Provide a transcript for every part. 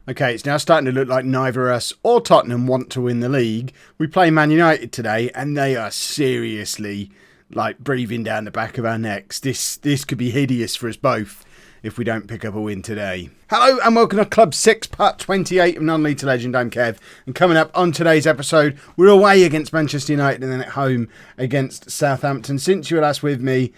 Okay, it's now starting to look like neither us or Tottenham want to win the league. We play Man United today, and they are seriously breathing down the back of our necks. This could be hideous for us both if we don't pick up a win today. Hello and welcome to Club 6, part 28 of Non-League to Legend. I'm Kev, and coming up on today's episode, we're away against Manchester United and then at home against Southampton. Since you were last with me,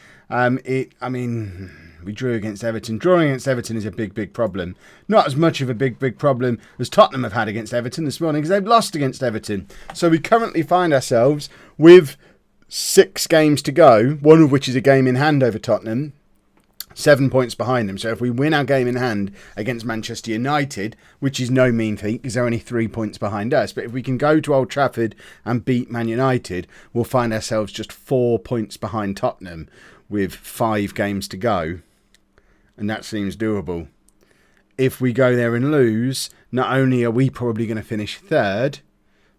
we drew against Everton. Drawing against Everton is a big problem. Not as much of a big problem as Tottenham have had against Everton this morning because they've lost against Everton. So we currently find ourselves with 6 games to go, one of which is a game in hand over Tottenham, 7 points behind them. So if we win our game in hand against Manchester United, which is no mean feat because they're only 3 points behind us, but if we can go to Old Trafford and beat Man United, we'll find ourselves just 4 points behind Tottenham with 5 games to go. And that seems doable. If we go there and lose, not only are we probably going to finish third,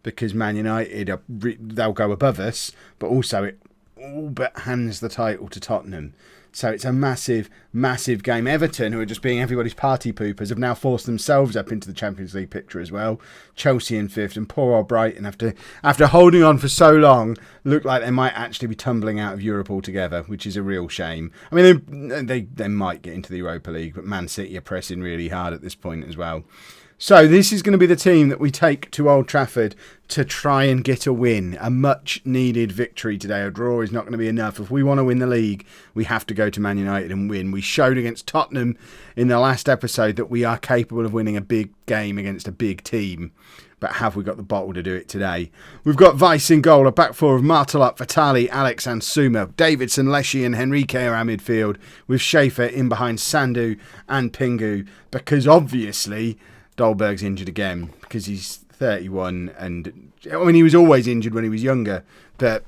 because Man United, they'll go above us, but also it all but hands the title to Tottenham. So it's a massive game. Everton, who are just being everybody's party poopers, have now forced themselves up into the Champions League picture as well. Chelsea in 5th, and poor old Brighton, after holding on for so long, look like they might actually be tumbling out of Europe altogether, which is a real shame. I mean, they might get into the Europa League, but Man City are pressing really hard at this point as well. So this is going to be the team that we take to Old Trafford to try and get a win. A much needed victory today. A draw is not going to be enough. If we want to win the league, we have to go to Man United and win. We showed against Tottenham in the last episode that we are capable of winning a big game against a big team. But have we got the bottle to do it today? We've got Vice in goal, a back four of Martelot, Vitali, Alex and Suma. Davidson, Leshy and Henrique are our midfield, with Schaefer in behind Sandu and Pingu. Because obviously Dolberg's injured again because he's 31 and he was always injured when he was younger, but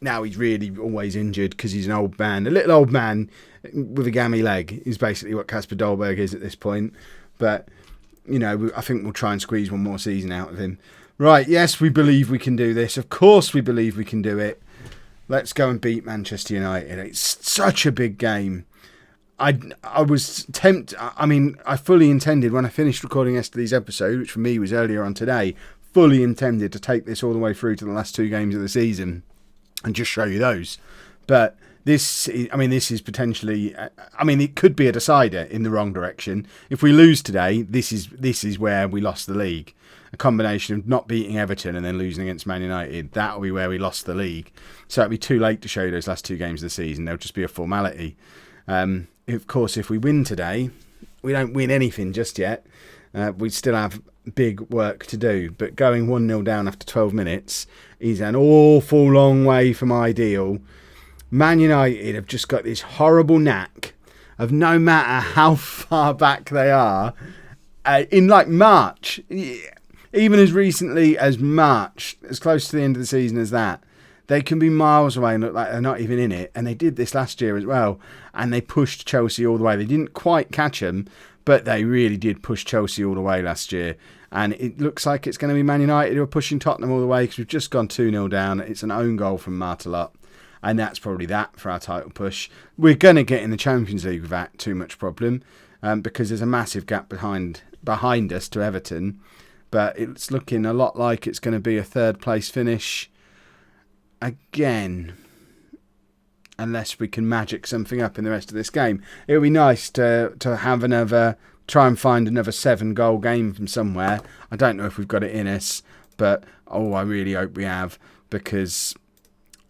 now he's really always injured because he's an old man, a little old man with a gammy leg is basically what Kasper Dolberg is at this point. But I think we'll try and squeeze one more season out of him. Right, yes, we believe we can do this. Of course we believe we can do it. Let's go and beat Manchester United. It's such a big game. I was tempted. I fully intended when I finished recording yesterday's episode, which for me was earlier on today, fully intended to take this all the way through to the last 2 games of the season and just show you those. But this is potentially, it could be a decider in the wrong direction. If we lose today, this is where we lost the league. A combination of not beating Everton and then losing against Man United, that'll be where we lost the league. So it'll be too late to show you those last 2 games of the season. They'll just be a formality. Of course, if we win today, we don't win anything just yet. We still have big work to do. But going 1-0 down after 12 minutes is an awful long way from ideal. Man United have just got this horrible knack of no matter how far back they are, in March, even as recently as March, as close to the end of the season as that, they can be miles away and look like they're not even in it. And they did this last year as well. And they pushed Chelsea all the way. They didn't quite catch them, but they really did push Chelsea all the way last year. And it looks like it's going to be Man United who are pushing Tottenham all the way because we've just gone 2-0 down. It's an own goal from Martelot. And that's probably that for our title push. We're going to get in the Champions League without too much problem because there's a massive gap behind us to Everton. But it's looking a lot like it's going to be a 3rd place finish again, unless we can magic something up in the rest of this game. It would be nice to have try and find another 7-goal game from somewhere. I don't know if we've got it in us, but I really hope we have, because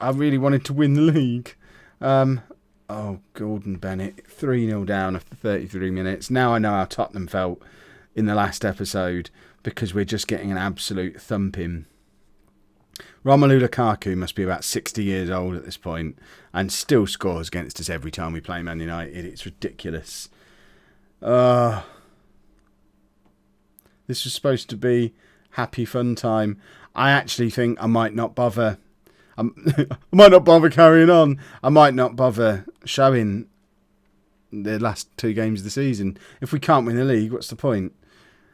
I really wanted to win the league. Gordon Bennett, 3-0 down after 33 minutes. Now I know how Tottenham felt in the last episode, because we're just getting an absolute thumping. Romelu Lukaku must be about 60 years old at this point and still scores against us every time we play Man United. It's ridiculous. This was supposed to be happy fun time. I actually think I might not bother. I might not bother carrying on. I might not bother showing the last 2 games of the season. If we can't win the league, what's the point?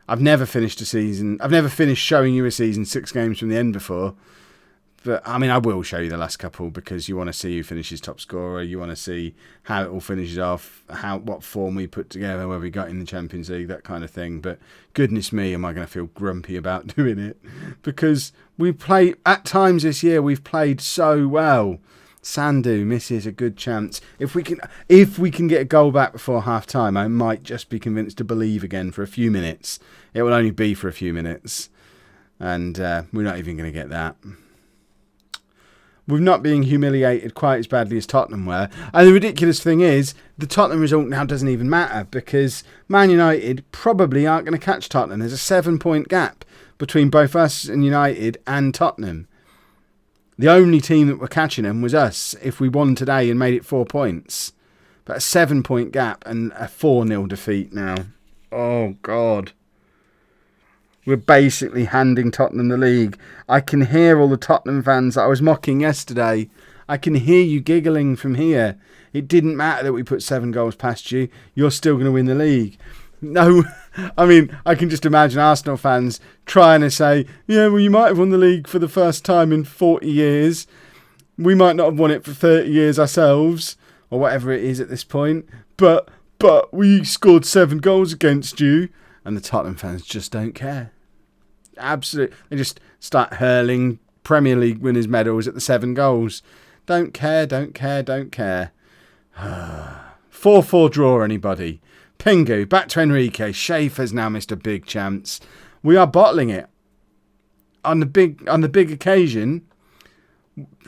I've never finished a season. I've never finished showing you a season 6 games from the end before. But, I mean, I will show you the last couple because you want to see who finishes top scorer. You want to see how it all finishes off, what form we put together, where we got in the Champions League, that kind of thing. But goodness me, am I going to feel grumpy about doing it? Because at times this year, we've played so well. Sandu misses a good chance. If we can get a goal back before half-time, I might just be convinced to believe again for a few minutes. It will only be for a few minutes. And we're not even going to get that. We're not being humiliated quite as badly as Tottenham were. And the ridiculous thing is, the Tottenham result now doesn't even matter because Man United probably aren't going to catch Tottenham. There's a 7-point gap between both us and United and Tottenham. The only team that were catching them was us if we won today and made it 4 points. But a 7-point gap and a 4-0 defeat now. Oh, God. We're basically handing Tottenham the league. I can hear all the Tottenham fans that I was mocking yesterday. I can hear you giggling from here. It didn't matter that we put 7 goals past you. You're still going to win the league. No, I mean, I can just imagine Arsenal fans trying to say, yeah, well, you might have won the league for the first time in 40 years. We might not have won it for 30 years ourselves, or whatever it is at this point. But we scored 7 goals against you. And the Tottenham fans just don't care. Absolutely. They just start hurling Premier League winners' medals at the 7 goals. Don't care. 4-4 draw, anybody. Pingu, back to Enrique. Schaefer's now missed a big chance. We are bottling it. On the big occasion,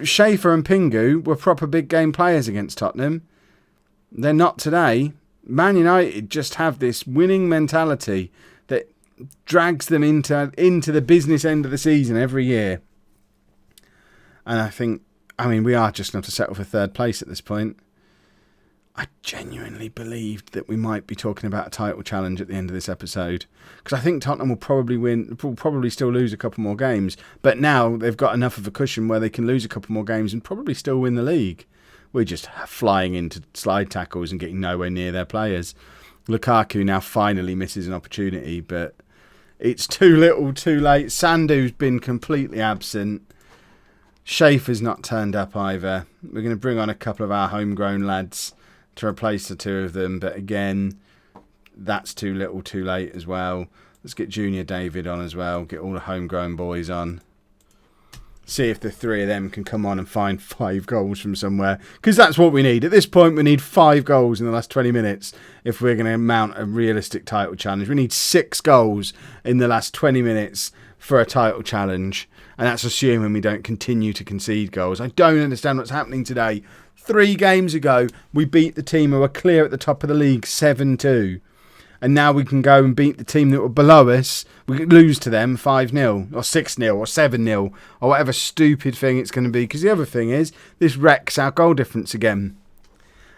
Schaefer and Pingu were proper big game players against Tottenham. They're not today. Man United just have this winning mentality that drags them into the business end of the season every year. And we are just going to settle for 3rd place at this point. I genuinely believed that we might be talking about a title challenge at the end of this episode. Because I think Tottenham will probably still lose a couple more games. But now they've got enough of a cushion where they can lose a couple more games and probably still win the league. We're just flying into slide tackles and getting nowhere near their players. Lukaku now finally misses an opportunity, but it's too little, too late. Sandu's been completely absent. Schaefer's not turned up either. We're going to bring on a couple of our homegrown lads to replace the 2 of them, but again, that's too little, too late as well. Let's get Junior David on as well. Get all the homegrown boys on. See if the 3 of them can come on and find 5 goals from somewhere. Because that's what we need. At this point, we need 5 goals in the last 20 minutes if we're going to mount a realistic title challenge. We need 6 goals in the last 20 minutes for a title challenge. And that's assuming we don't continue to concede goals. I don't understand what's happening today. 3 games ago, we beat the team who were clear at the top of the league 7-2. And now we can go and beat the team that were below us. We could lose to them 5-0 or 6-0 or 7-0 or whatever stupid thing it's going to be. Because the other thing is, this wrecks our goal difference again.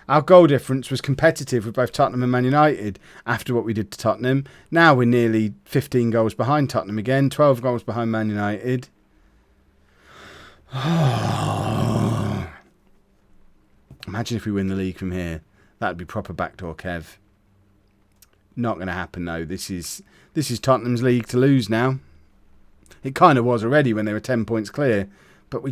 Our goal difference was competitive with both Tottenham and Man United after what we did to Tottenham. Now we're nearly 15 goals behind Tottenham again, 12 goals behind Man United. Imagine if we win the league from here. That'd be proper backdoor Kev. Not going to happen though. This is Tottenham's league to lose now. It kind of was already when they were 10 points clear. But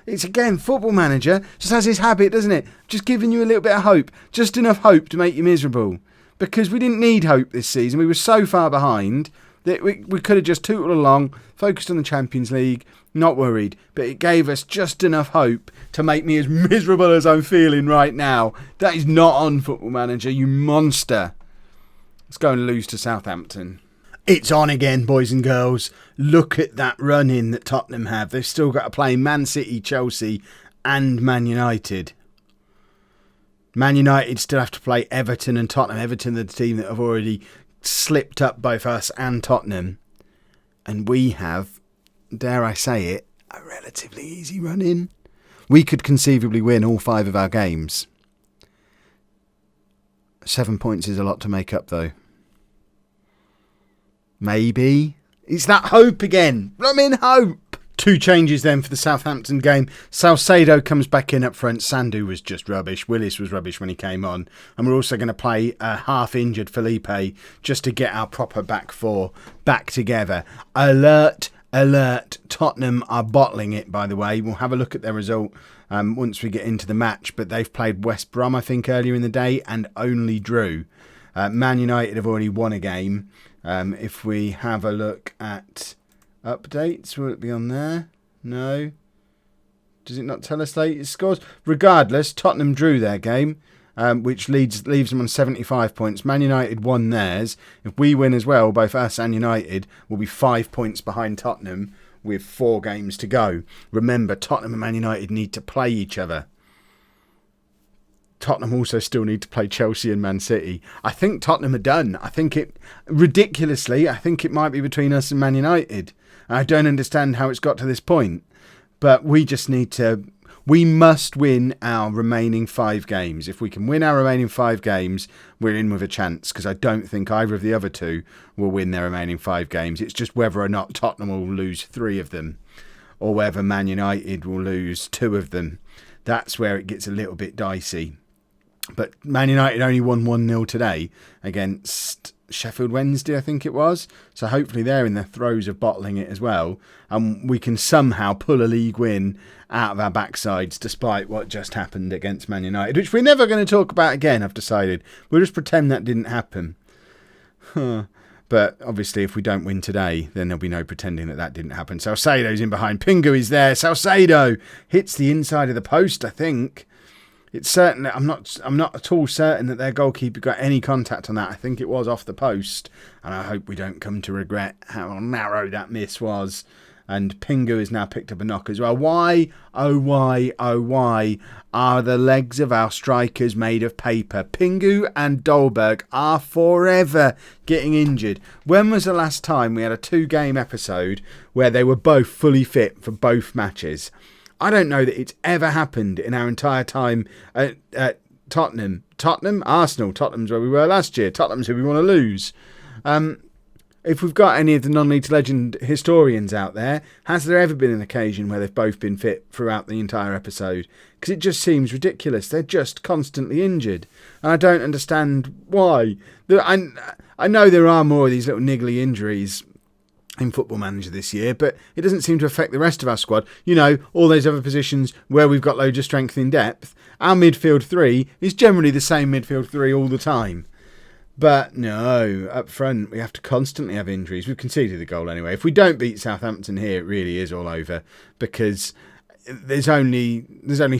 it's again, Football Manager just has his habit, doesn't it? Just giving you a little bit of hope. Just enough hope to make you miserable. Because we didn't need hope this season. We were so far behind that we could have just tootled along, focused on the Champions League, not worried. But it gave us just enough hope to make me as miserable as I'm feeling right now. That is not on, Football Manager, you monster. Let's go and lose to Southampton. It's on again, boys and girls. Look at that run-in that Tottenham have. They've still got to play Man City, Chelsea and Man United. Man United still have to play Everton and Tottenham. Everton are the team that have already slipped up both us and Tottenham. And we have, dare I say it, a relatively easy run-in. We could conceivably win all 5 of our games. 7 points is a lot to make up, though. Maybe. It's that hope again. I'm in hope. 2 changes then for the Southampton game. Salcedo comes back in up front. Sandu was just rubbish. Willis was rubbish when he came on. And we're also going to play a half-injured Felipe just to get our proper back 4 back together. Alert alert. Tottenham are bottling it, by the way. We'll have a look at their result once we get into the match. But they've played West Brom, I think, earlier in the day and only drew. Man United have already won a game. If we have a look at updates, will it be on there? No. Does it not tell us latest scores? Regardless, Tottenham drew their game, which leaves them on 75 points. Man United won theirs. If we win as well, both us and United will be 5 points behind Tottenham with 4 games to go. Remember, Tottenham and Man United need to play each other. Tottenham also still need to play Chelsea and Man City. I think Tottenham are done. I think it might be between us and Man United. I don't understand how it's got to this point. But we must win our remaining 5 games. If we can win our remaining 5 games, we're in with a chance, because I don't think either of the other 2 will win their remaining 5 games. It's just whether or not Tottenham will lose 3 of them, or whether Man United will lose 2 of them. That's where it gets a little bit dicey. But Man United only won 1-0 today against Sheffield Wednesday, I think it was. So hopefully they're in the throes of bottling it as well. And we can somehow pull a league win out of our backsides despite what just happened against Man United, which we're never going to talk about again, I've decided. We'll just pretend that didn't happen. But obviously if we don't win today, then there'll be no pretending that didn't happen. Salcedo's in behind. Pingu is there. Salcedo hits the inside of the post, I think. It's certain that I'm not at all certain that their goalkeeper got any contact on that. I think it was off the post, and I hope we don't come to regret how narrow that miss was. And Pingu has now picked up a knock as well. Why, oh why, oh why are the legs of our strikers made of paper? Pingu and Dolberg are forever getting injured. When was the last time we had a 2-game episode where they were both fully fit for both matches? I don't know that it's ever happened in our entire time at Tottenham. Arsenal. Tottenham's where we were last year. Tottenham's who we want to lose. If we've got any of the non-League to Legend historians out there, has there ever been an occasion where they've both been fit throughout the entire episode? Because it just seems ridiculous. They're just constantly injured. And I don't understand why. I know there are more of these little niggly injuries in Football Manager this year, but it doesn't seem to affect the rest of our squad. You know, all those other positions where we've got loads of strength in depth, our midfield 3 is generally the same midfield 3 all the time. But no, up front we have to constantly have injuries. We've conceded the goal anyway. If we don't beat Southampton here, it really is all over, because there's only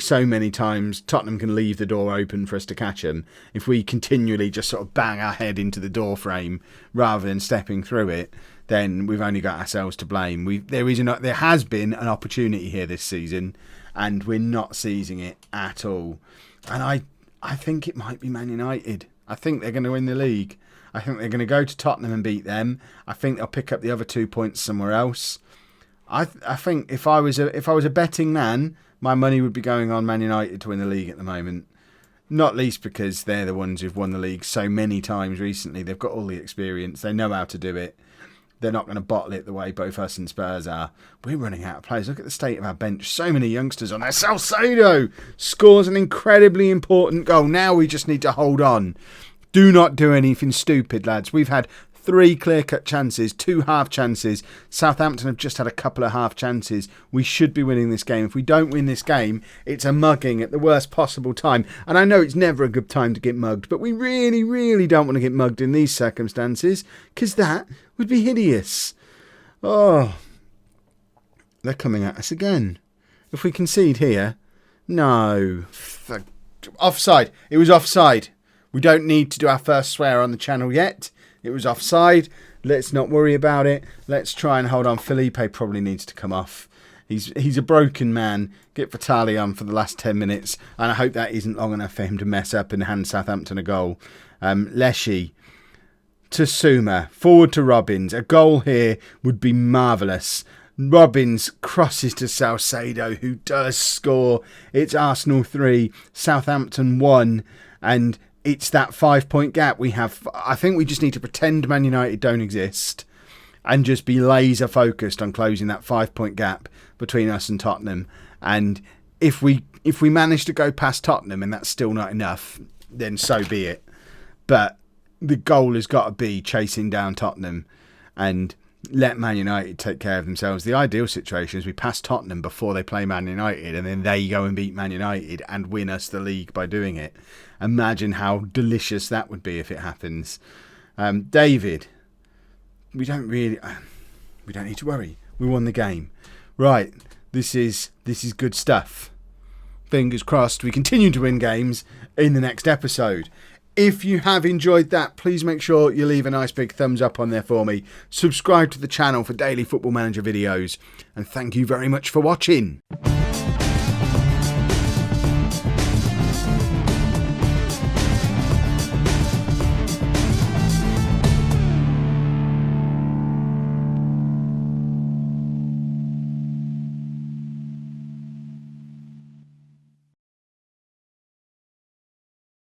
so many times Tottenham can leave the door open for us to catch them. If we continually just sort of bang our head into the door frame rather than stepping through it, then we've only got ourselves to blame. There has been an opportunity here this season, and we're not seizing it at all. And I think it might be Man United. I think they're going to win the league. I think they're going to go to Tottenham and beat them. I think they'll pick up the other 2 points somewhere else. I think if I was a betting man, my money would be going on Man United to win the league at the moment. Not least because they're the ones who've won the league so many times recently. They've got all the experience. They know how to do it. They're not going to bottle it the way both us and Spurs are. We're running out of players. Look at the state of our bench. So many youngsters on there. Salcedo scores an incredibly important goal. Now we just need to hold on. Do not do anything stupid, lads. We've had 3 clear-cut chances, 2 half chances. Southampton have just had a couple of half chances. We should be winning this game. If we don't win this game, it's a mugging at the worst possible time. And I know it's never a good time to get mugged, but we really, really don't want to get mugged in these circumstances, because that would be hideous. Oh, they're coming at us again. If we concede here, no. Offside. It was offside. We don't need to do our first swear on the channel yet. It was offside. Let's not worry about it. Let's try and hold on. Felipe probably needs to come off. He's a broken man. Get Vitali on for the last 10 minutes. And I hope that isn't long enough for him to mess up and hand Southampton a goal. Leshy to Suma. Forward to Robbins. A goal here would be marvellous. Robbins crosses to Salcedo, who does score. It's Arsenal 3, Southampton 1. And it's that 5-point gap we have. I think we just need to pretend Man United don't exist and just be laser focused on closing that 5-point gap between us and Tottenham. And if we manage to go past Tottenham and that's still not enough, then so be it. But the goal has got to be chasing down Tottenham. And let Man United take care of themselves. The ideal situation is we pass Tottenham before they play Man United, and then they go and beat Man United and win us the league by doing it. Imagine how delicious that would be if it happens. David, we don't need to worry. We won the game. Right, this is good stuff. Fingers crossed we continue to win games in the next episode. If you have enjoyed that, please make sure you leave a nice big thumbs up on there for me. Subscribe to the channel for daily Football Manager videos. And thank you very much for watching.